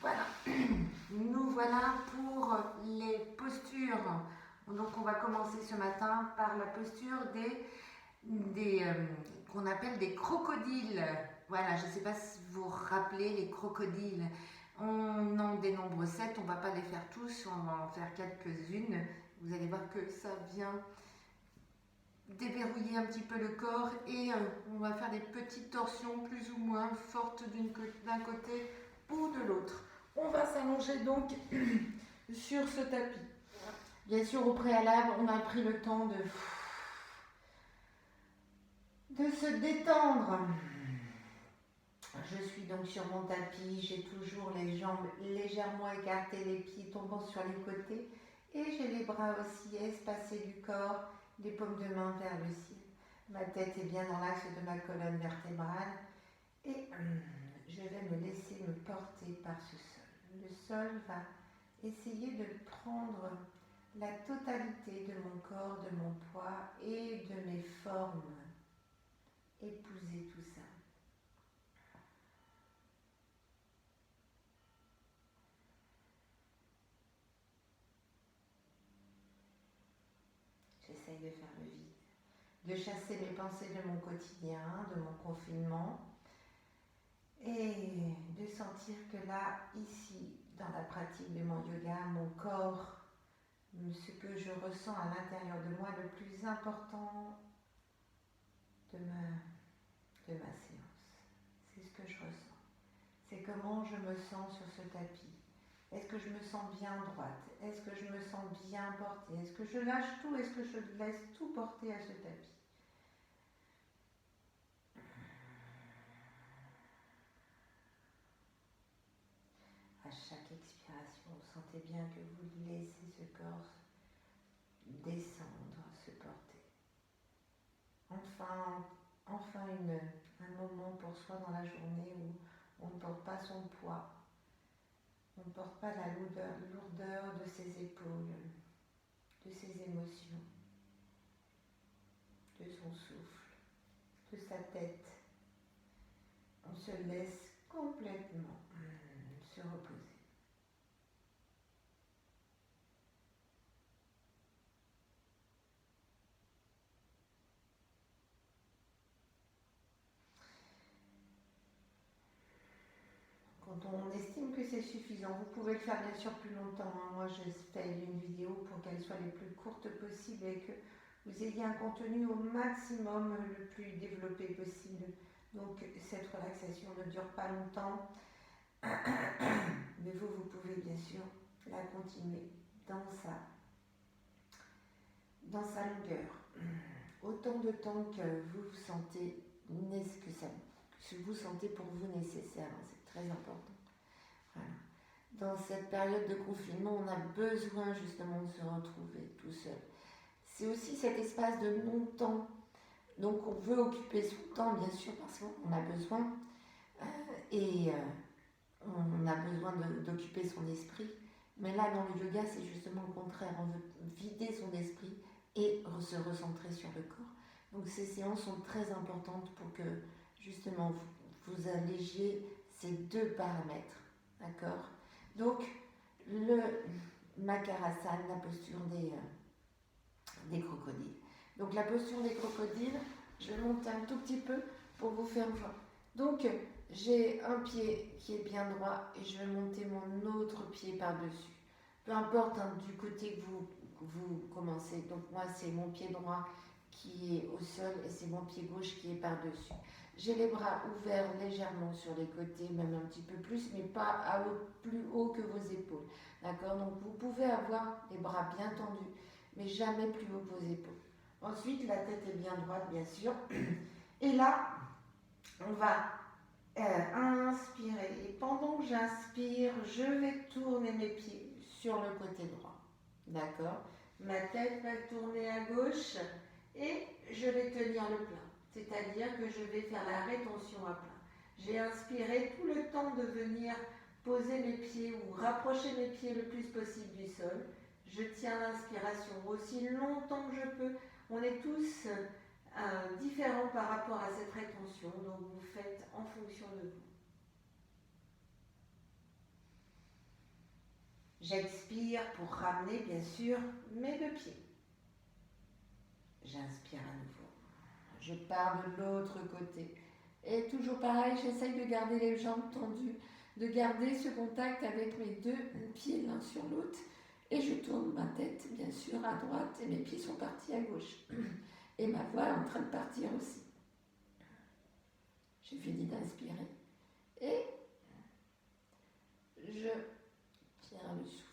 Voilà, nous voilà pour les postures. Donc on va commencer ce matin par la posture des qu'on appelle des crocodiles. Voilà, je ne sais pas si vous vous rappelez les crocodiles. On en dénombre 7, on ne va pas les faire tous, on va en faire quelques-unes. Vous allez voir que ça vient déverrouiller un petit peu le corps et on va faire des petites torsions plus ou moins fortes d'un côté ou de l'autre. On va s'allonger donc sur ce tapis. Bien sûr, au préalable, on a pris le temps de se détendre. Je suis donc sur mon tapis, j'ai toujours les jambes légèrement écartées, les pieds tombant sur les côtés et j'ai les bras aussi espacés du corps, les paumes de main vers le ciel. Ma tête est bien dans l'axe de ma colonne vertébrale et je vais me laisser me porter par ce sol. Le sol va essayer de prendre la totalité de mon corps, de mon poids et de mes formes. Épouser tout ça. J'essaye de faire le vide, de chasser mes pensées de mon quotidien, de mon confinement et de sentir que là, ici, dans la pratique de mon yoga, mon corps, ce que je ressens à l'intérieur de moi, le plus important de ma séance. C'est ce que je ressens. C'est comment je me sens sur ce tapis. Est-ce que je me sens bien droite? Est-ce que je me sens bien portée? Est-ce que je lâche tout? Est-ce que je laisse tout porter à ce tapis? À chaque expiration, vous sentez bien que vous laissez ce corps descendre, se porter. Enfin un moment pour soi dans la journée où on ne porte pas son poids, on ne porte pas la lourdeur de ses épaules, de ses émotions, de son souffle, de sa tête. On se laisse complètement se reposer. Quand on estime que c'est suffisant, vous pouvez le faire bien sûr plus longtemps. Moi, je fais une vidéo pour qu'elle soit les plus courtes possible et que vous ayez un contenu au maximum le plus développé possible. Donc, cette relaxation ne dure pas longtemps, mais vous pouvez bien sûr la continuer dans sa longueur. Autant de temps que vous sentez que vous sentez pour vous nécessaire, c'est très important. Voilà. Dans cette période de confinement, on a besoin justement de se retrouver tout seul. C'est aussi cet espace de non-temps. Donc on veut occuper son temps, bien sûr, parce qu'on a besoin. On a besoin d'occuper son esprit. Mais là, dans le yoga, c'est justement le contraire. On veut vider son esprit et se recentrer sur le corps. Donc ces séances sont très importantes pour que justement vous allégiez ces deux paramètres. D'accord? Donc le Makarasana, la posture des crocodiles. Donc la posture des crocodiles, je vais monter un tout petit peu pour vous faire voir. Donc j'ai un pied qui est bien droit et je vais monter mon autre pied par-dessus. Peu importe du côté que vous commencez. Donc moi c'est mon pied droit qui est au sol et c'est mon pied gauche qui est par-dessus. J'ai les bras ouverts légèrement sur les côtés, même un petit peu plus, mais pas plus haut que vos épaules. D'accord? Donc vous pouvez avoir les bras bien tendus, mais jamais plus haut que vos épaules. Ensuite, la tête est bien droite, bien sûr. Et là, on va inspirer. Et pendant que j'inspire, je vais tourner mes pieds sur le côté droit. D'accord? Ma tête va tourner à gauche et je vais tenir le plat. C'est-à-dire que je vais faire la rétention à plat. J'ai inspiré tout le temps de venir poser mes pieds ou rapprocher mes pieds le plus possible du sol. Je tiens l'inspiration aussi longtemps que je peux. On est tous différents par rapport à cette rétention, donc vous faites en fonction de vous. J'expire pour ramener bien sûr mes deux pieds. J'inspire à nouveau. Je pars de l'autre côté. Et toujours pareil, j'essaye de garder les jambes tendues, de garder ce contact avec mes deux pieds l'un sur l'autre. Et je tourne ma tête bien sûr à droite et mes pieds sont partis à gauche. Et ma voix est en train de partir aussi. J'ai fini d'inspirer. Et je tiens le souffle.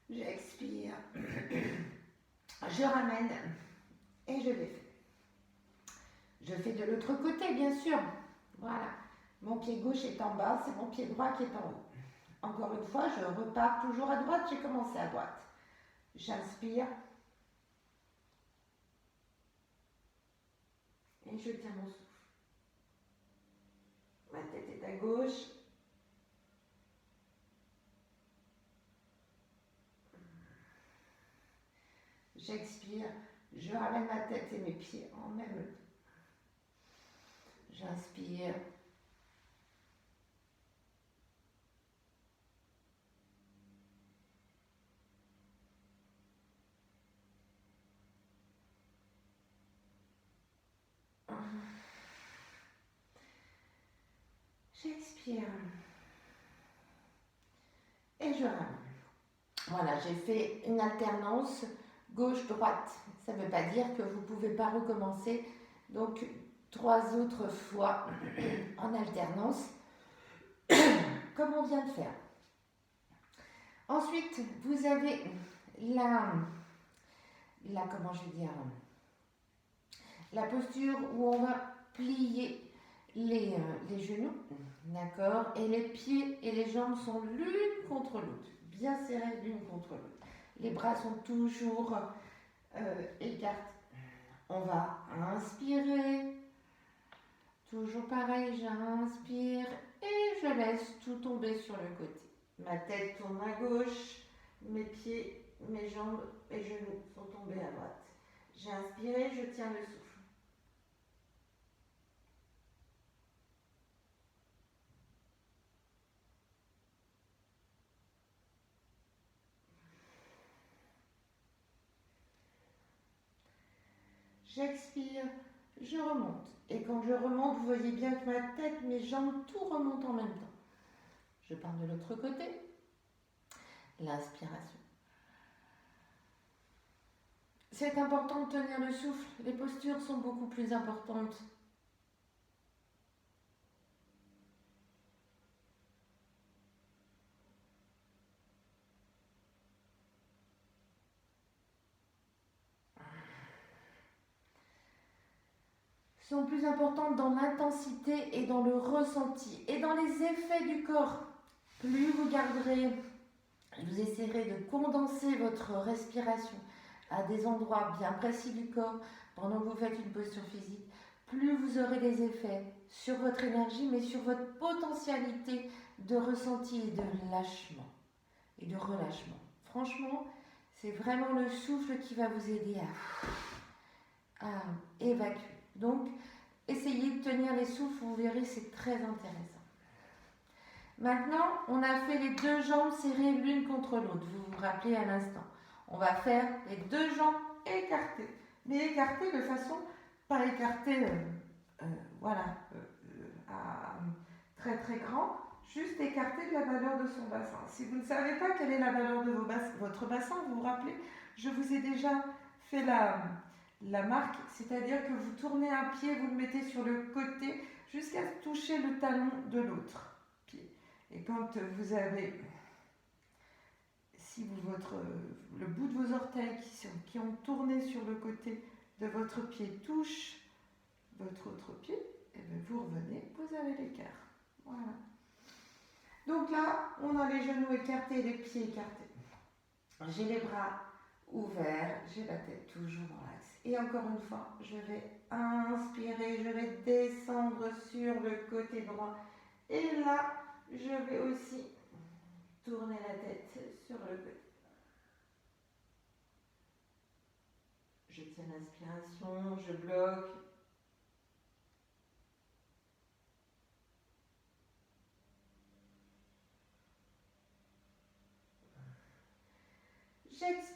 J'expire. Je ramène et je défais. Je fais de l'autre côté, bien sûr. Voilà. Mon pied gauche est en bas, c'est mon pied droit qui est en haut. Encore une fois, je repars toujours à droite, j'ai commencé à droite. J'inspire. Et je tiens mon souffle. Ma tête est à gauche. J'expire. Je ramène ma tête et mes pieds en même temps. J'inspire. J'expire. Et je ramène. Voilà, j'ai fait une alternance gauche-droite. Ça ne veut pas dire que vous ne pouvez pas recommencer. Donc, 3 autres fois en alternance, comme on vient de faire. Ensuite, vous avez comment je vais dire, la posture où on va plier les genoux, d'accord, et les pieds et les jambes sont l'une contre l'autre, bien serrées l'une contre l'autre. Les bras sont toujours écartés. On va inspirer, toujours pareil, j'inspire et je laisse tout tomber sur le côté. Ma tête tourne à gauche, mes pieds, mes jambes et genoux sont tombés à droite. J'ai inspiré, je tiens le souffle. J'expire, je remonte. Et quand je remonte, vous voyez bien que ma tête, mes jambes, tout remonte en même temps. Je pars de l'autre côté. L'inspiration. C'est important de tenir le souffle. Les postures sont beaucoup plus importantes. Sont plus importantes dans l'intensité et dans le ressenti et dans les effets du corps. Plus vous garderez, vous essaierez de condenser votre respiration à des endroits bien précis du corps pendant que vous faites une posture physique, plus vous aurez des effets sur votre énergie, mais sur votre potentialité de ressenti et de lâchement et de relâchement. Franchement, c'est vraiment le souffle qui va vous aider à évacuer. Donc, essayez de tenir les souffles, vous verrez, c'est très intéressant. Maintenant, on a fait les deux jambes serrées l'une contre l'autre, vous vous rappelez à l'instant. On va faire les deux jambes écartées, mais écartées de façon, pas écartées, très très grand, juste écartées de la valeur de son bassin. Si vous ne savez pas quelle est la valeur de votre bassin, vous vous rappelez, je vous ai déjà fait la marque, c'est-à-dire que vous tournez un pied, vous le mettez sur le côté jusqu'à toucher le talon de l'autre pied. Et quand vous avez, si le bout de vos orteils qui ont tourné sur le côté de votre pied touche votre autre pied, et bien vous revenez, vous avez l'écart. Voilà. Donc là, on a les genoux écartés, les pieds écartés. J'ai les bras ouverts, j'ai la tête toujours dans l'axe. Et encore une fois, je vais inspirer, je vais descendre sur le côté droit. Et là, je vais aussi tourner la tête sur le côté. Je tiens l'inspiration, je bloque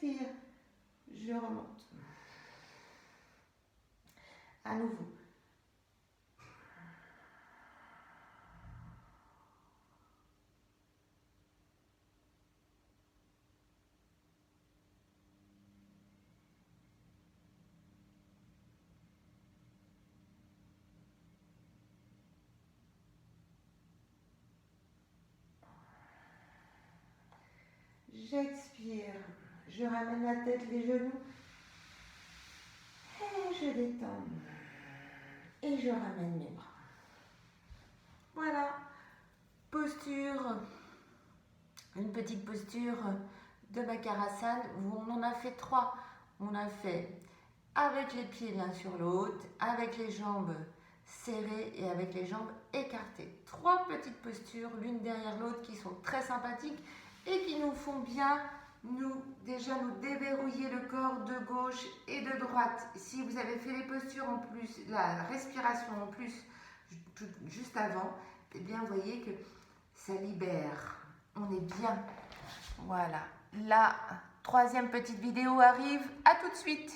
j'expire, je remonte. À nouveau. J'expire, je ramène la tête, les genoux, et je détends, et je ramène mes bras. Voilà, posture, une petite posture de Bakarasana, où on en a fait 3. On a fait avec les pieds l'un sur l'autre, avec les jambes serrées et avec les jambes écartées. 3 petites postures, l'une derrière l'autre, qui sont très sympathiques et qui nous font bien nous déverrouiller le corps de gauche et de droite. Si vous avez fait les postures en plus, la respiration en plus, juste avant, eh bien vous voyez que ça libère. On est bien. Voilà. La 3e petite vidéo arrive. À tout de suite.